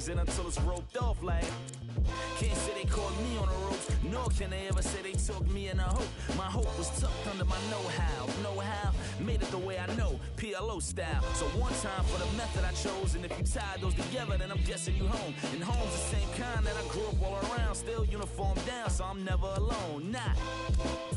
legs in until it's roped off like. Can't say they caught me on the ropes, nor can they ever say they took me in a hope. My hope was tucked under my know-how. Know-how, made it the way I know, PLO style. So one time for the method I chose, and if you tie those together, then I'm guessing you home. And home's the same kind that I grew up all around, still uniform down, so I'm never alone. Nah.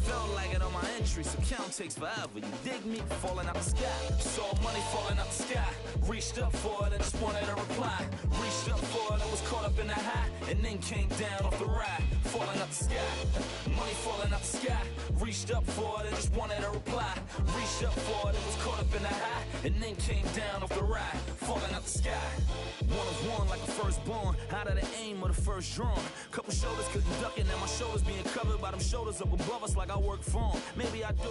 Felt like it on my entry, so count takes forever. You dig me? Falling out the sky. Saw money falling out the sky. Reached up for it and just wanted a reply. Reached up for it and was caught up in the high, and then came down off the ride. Falling out the sky. Money falling out the sky. Reached up for it and just wanted a reply. Reached up for it and was caught up in the high, and then came down off the ride. Falling out the sky. One of one like a firstborn. Out of the aim of the first drawn. Couple shoulders couldn't duck it, now my shoulders being covered by them shoulders up above us like I work for 'em. Maybe I do.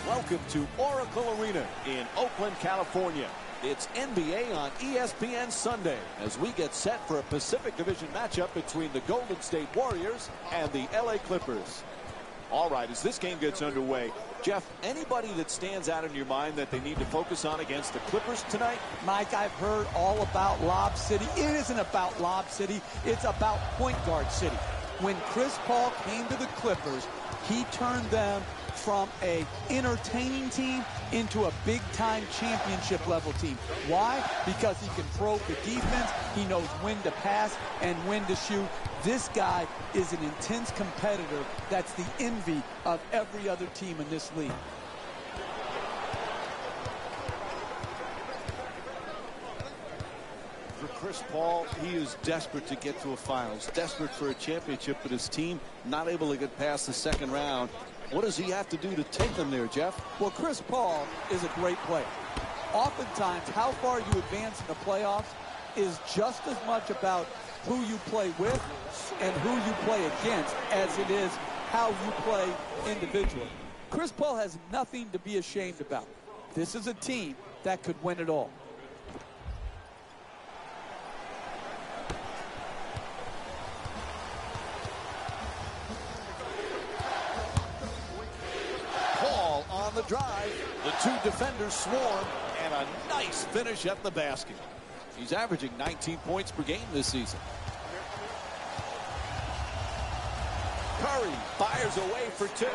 Welcome to Oracle Arena in Oakland, California. It's NBA on ESPN Sunday as we get set for a Pacific Division matchup between the Golden State Warriors and the LA Clippers. All right, as this game gets underway, Jeff, anybody that stands out in your mind that they need to focus on against the Clippers tonight? Mike, I've heard all about Lob City. It isn't about Lob City. It's about Point Guard City. When Chris Paul came to the Clippers, he turned them from a entertaining team into a big-time championship-level team. Why? Because he can probe the defense, he knows when to pass and when to shoot. This guy is an intense competitor that's the envy of every other team in this league. For Chris Paul, he is desperate to get to a finals, desperate for a championship, but his team not able to get past the second round. What does he have to do to take them there, Jeff? Well, Chris Paul is a great player. Oftentimes, how far you advance in the playoffs is just as much about who you play with and who you play against as it is how you play individually. Chris Paul has nothing to be ashamed about. This is a team that could win it all. On the drive, the two defenders swarm, and a nice finish at the basket. He's averaging 19 points per game this season. Curry fires away for two,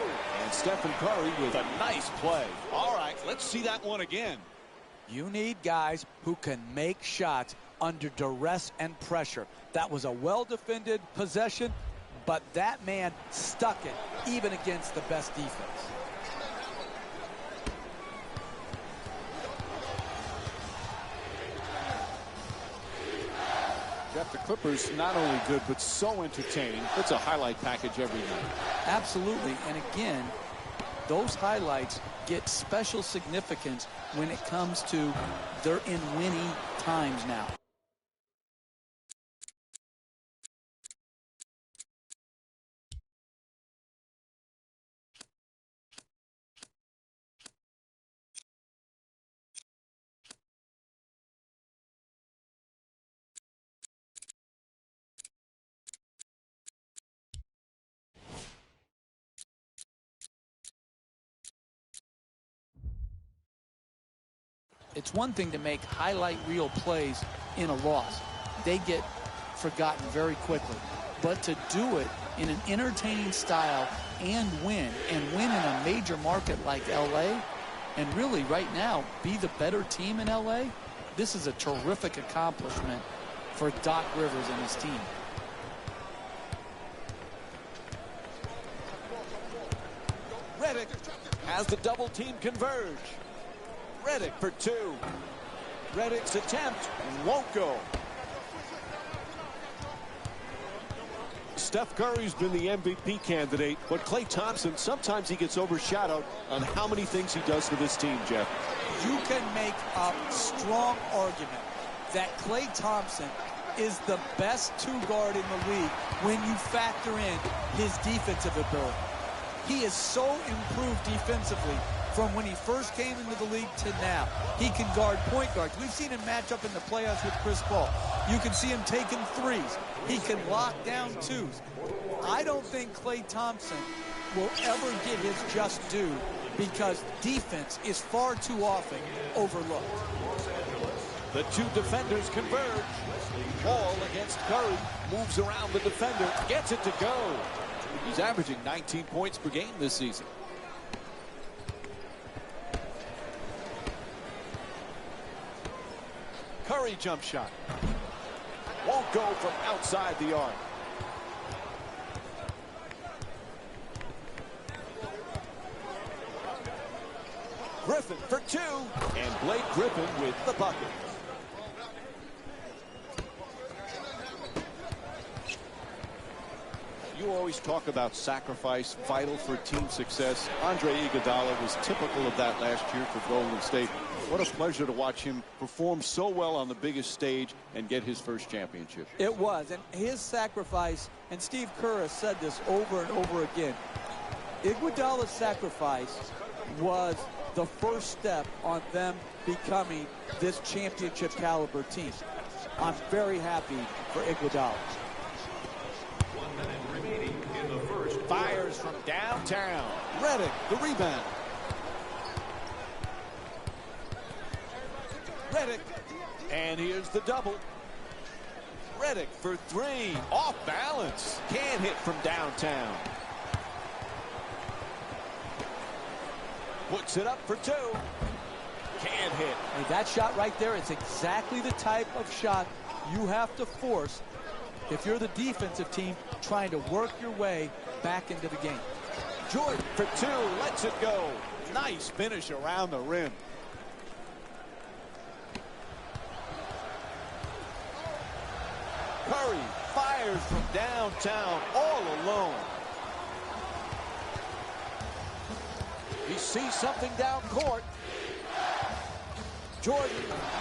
and Stephen Curry with a nice play. All right, let's see that one again. You need guys who can make shots under duress and pressure. That was a well-defended possession, but that man stuck it even against the best defense. Jeff, the Clippers not only good, but so entertaining. It's a highlight package every night. Absolutely. And again, those highlights get special significance when it comes to they're in winning times now. It's one thing to make highlight reel plays in a loss. They get forgotten very quickly. But to do it in an entertaining style and win in a major market like LA, and really right now be the better team in LA, this is a terrific accomplishment for Doc Rivers and his team. Redick has the double team converge. Redick for two. Redick's attempt won't go. Steph Curry's been the MVP candidate, but Klay Thompson, sometimes he gets overshadowed on how many things he does for this team, Jeff. You can make a strong argument that Klay Thompson is the best two-guard in the league when you factor in his defensive ability. He is so improved defensively from when he first came into the league to now. He can guard point guards. We've seen him match up in the playoffs with Chris Paul. You can see him taking threes. He can lock down twos. I don't think Klay Thompson will ever get his just due because defense is far too often overlooked. The two defenders converge. Paul against Curry, moves around the defender, gets it to go. He's averaging 19 points per game this season. Curry jump shot. Won't go from outside the arc. Griffin for two. And Blake Griffin with the bucket. You always talk about sacrifice, vital for team success. Andre Iguodala was typical of that last year for Golden State. What a pleasure to watch him perform so well on the biggest stage and get his first championship. It was, and his sacrifice, and Steve Kerr has said this over and over again, Iguodala's sacrifice was the first step on them becoming this championship caliber team. I'm very happy for Iguodala. 1 minute remaining in the first. Fires from downtown. Redick, the rebound. Redick, and here's the double. Redick for three, off balance. Can't hit from downtown. Puts it up for two. Can't hit. Hey, that shot right there is exactly the type of shot you have to force if you're the defensive team trying to work your way back into the game. Jordan for two, lets it go. Nice finish around the rim. Curry fires from downtown all alone. He sees something down court. Jordan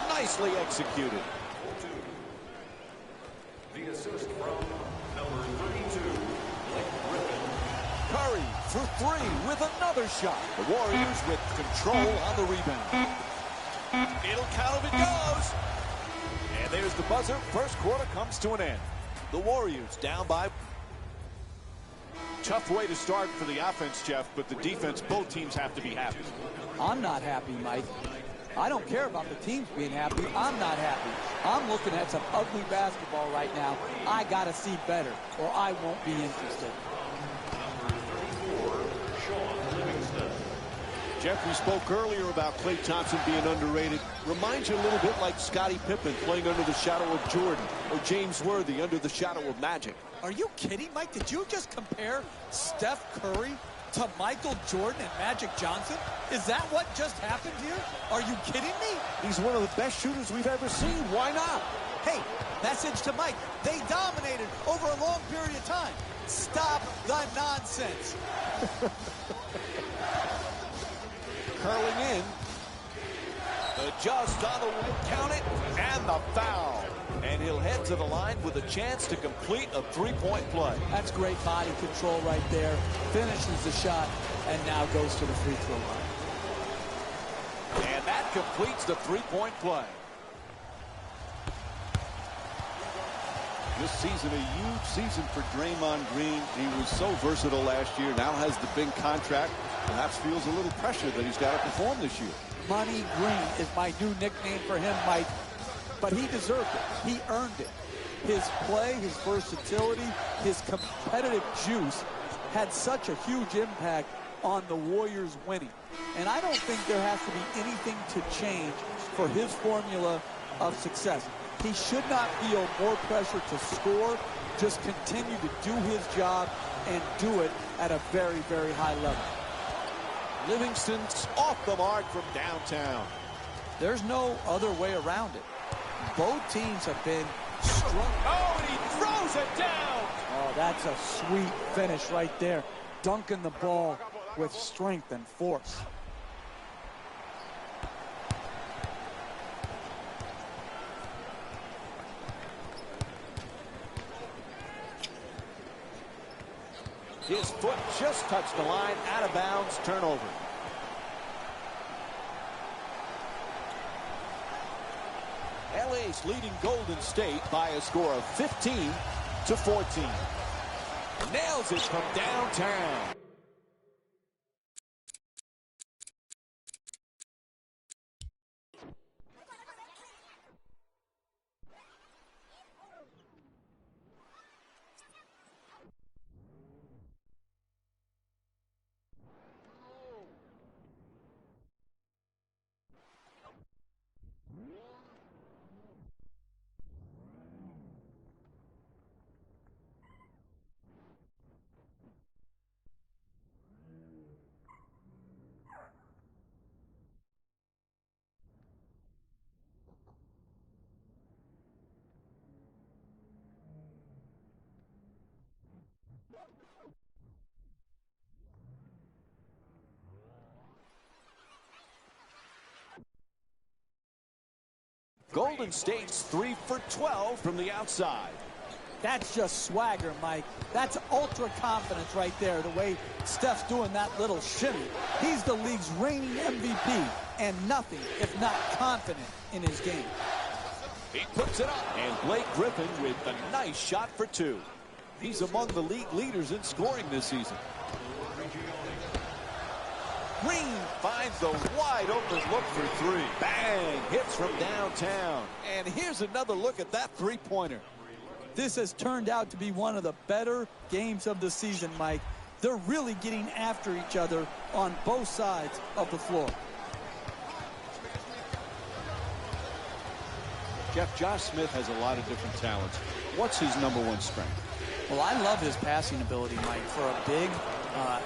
nicely executed. The assist from number 32, Curry for three with another shot. The Warriors with control on the rebound. It'll count if it goes. And there's the buzzer. First quarter comes to an end. The Warriors down by. Tough way to start for the offense, Jeff, but the defense, both teams have to be happy. I'm not happy, Mike. I don't care about the teams being happy. I'm not happy. I'm looking at some ugly basketball right now. I got to see better, or I won't be interested. Jeff, we spoke earlier about Klay Thompson being underrated. Reminds you a little bit like Scottie Pippen playing under the shadow of Jordan, or James Worthy under the shadow of Magic. Are you kidding, Mike? Did you just compare Steph Curry to Michael Jordan and Magic Johnson? Is that what just happened here? Are you kidding me? He's one of the best shooters we've ever seen. Why not? Hey, message to Mike. They dominated over a long period of time. Stop the nonsense. Curling in. Adjust on the wing, count it, and the foul. And he'll head to the line with a chance to complete a three-point play. That's great body control right there. Finishes the shot and now goes to the free throw line. And that completes the three-point play. This season, a huge season for Draymond Green. He was so versatile last year, now has the big contract. Perhaps feels a little pressure that he's got to perform this year. Money Green is my new nickname for him, Mike. But he deserved it. He earned it. His play, his versatility, his competitive juice had such a huge impact on the Warriors winning. And I don't think there has to be anything to change for his formula of success. He should not feel more pressure to score, just continue to do his job and do it at a very, very high level. Livingston's off the mark from downtown. There's no other way around it. Both teams have been strong. Oh, and he throws it down. Oh, that's a sweet finish right there. Dunking the ball with strength and force. His foot just touched the line, out of bounds, turnover. LA's leading Golden State by a score of 15-14. Nails it from downtown. Golden State's 3 for 12 from the outside. That's just swagger, Mike. That's ultra confidence right there, the way Steph's doing that little shimmy. He's the league's reigning MVP, and nothing if not confident in his game. He puts it up, and Blake Griffin with a nice shot for two. He's among the league leaders in scoring this season. Green finds the wide open look for three. Bang! Hits from downtown. And here's another look at that three-pointer. This has turned out to be one of the better games of the season, Mike. They're really getting after each other on both sides of the floor. Jeff, Josh Smith has a lot of different talents. What's his #1 strength? Well, I love his passing ability, Mike. For a big,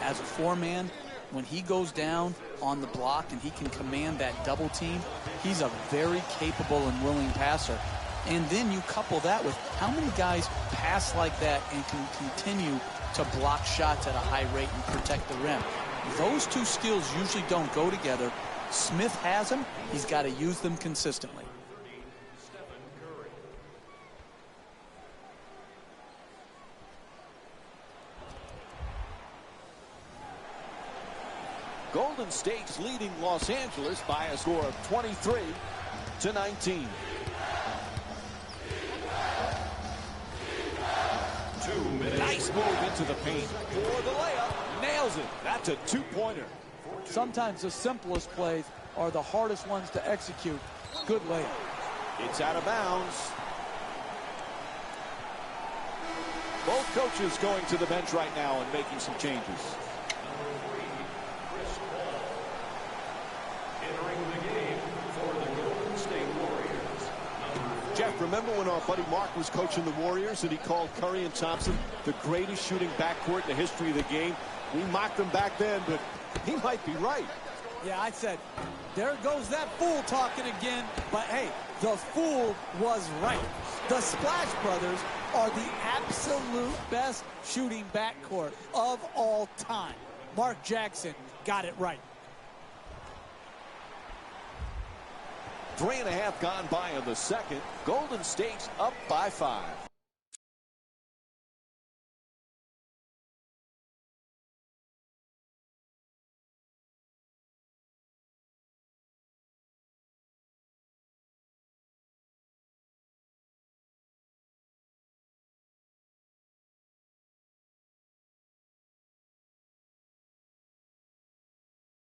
as a four-man, when he goes down on the block and he can command that double team, he's a very capable and willing passer. And then you couple that with how many guys pass like that and can continue to block shots at a high rate and protect the rim. Those two skills usually don't go together. Smith has them. He's got to use them consistently. Golden State's leading Los Angeles by a score of 23-19. 2 minutes. Nice move into the paint for the layup. Nails it. That's a two-pointer. Sometimes the simplest plays are the hardest ones to execute. Good layup. It's out of bounds. Both coaches going to the bench right now and making some changes. Jeff, remember when our buddy Mark was coaching the Warriors and he called Curry and Thompson the greatest shooting backcourt in the history of the game? We mocked them back then, but he might be right. Yeah, I said, there goes that fool talking again. But, hey, the fool was right. The Splash Brothers are the absolute best shooting backcourt of all time. Mark Jackson got it right. 3.5 gone by in the second. Golden State's up by 5.